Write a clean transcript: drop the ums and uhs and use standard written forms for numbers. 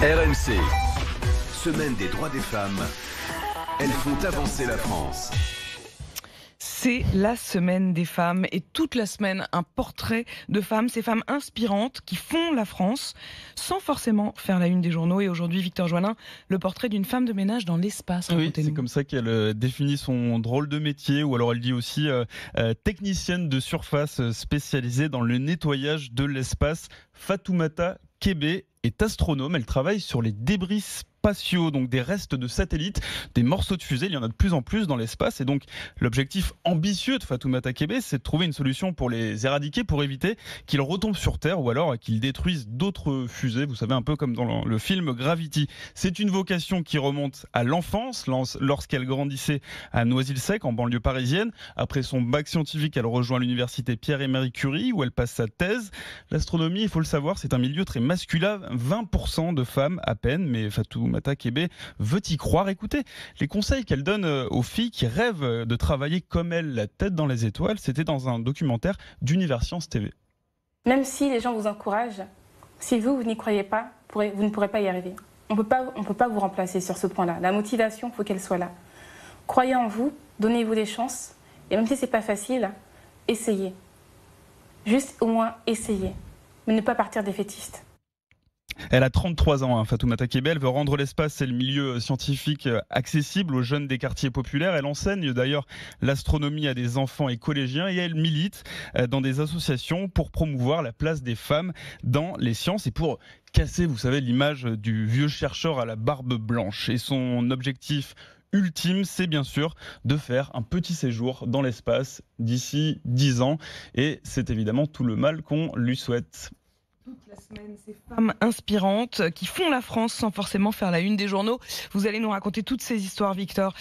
RMC, semaine des droits des femmes, elles font avancer la France. C'est la semaine des femmes et toute la semaine un portrait de femmes, ces femmes inspirantes qui font la France sans forcément faire la une des journaux. Et aujourd'hui, Victor Joannin, le portrait d'une femme de ménage dans l'espace. Oui, c'est comme ça qu'elle définit son drôle de métier, ou alors elle dit aussi technicienne de surface spécialisée dans le nettoyage de l'espace. Fatoumata Kébé est astronome, elle travaille sur les débris spatiaux, donc des restes de satellites, des morceaux de fusées, il y en a de plus en plus dans l'espace, et donc l'objectif ambitieux de Fatoumata Kébé, c'est de trouver une solution pour les éradiquer, pour éviter qu'ils retombent sur Terre, ou alors qu'ils détruisent d'autres fusées, vous savez, un peu comme dans le film Gravity. C'est une vocation qui remonte à l'enfance, lorsqu'elle grandissait à Noisy-le-Sec, en banlieue parisienne. Après son bac scientifique, elle rejoint l'université Pierre et Marie Curie, où elle passe sa thèse. L'astronomie, il faut le savoir, c'est un milieu très masculin, 20% de femmes à peine, mais Fatoumata Kébé veut y croire. Écoutez les conseils qu'elle donne aux filles qui rêvent de travailler comme elle, la tête dans les étoiles. C'était dans un documentaire d'Univers Science TV. Même si les gens vous encouragent, si vous n'y croyez pas, vous ne pourrez pas y arriver. On peut pas vous remplacer sur ce point-là. La motivation, il faut qu'elle soit là. Croyez en vous, donnez-vous des chances, et même si c'est pas facile, essayez. Juste au moins essayez, mais ne pas partir défaitiste. Elle a 33 ans, Fatoumata Kébé. Elle veut rendre l'espace et le milieu scientifique accessible aux jeunes des quartiers populaires. Elle enseigne d'ailleurs l'astronomie à des enfants et collégiens, et elle milite dans des associations pour promouvoir la place des femmes dans les sciences et pour casser, vous savez, l'image du vieux chercheur à la barbe blanche. Et son objectif ultime, c'est bien sûr de faire un petit séjour dans l'espace d'ici 10 ans. Et c'est évidemment tout le mal qu'on lui souhaite. Toute la semaine, ces femmes inspirantes qui font la France sans forcément faire la une des journaux. Vous allez nous raconter toutes ces histoires, Victor.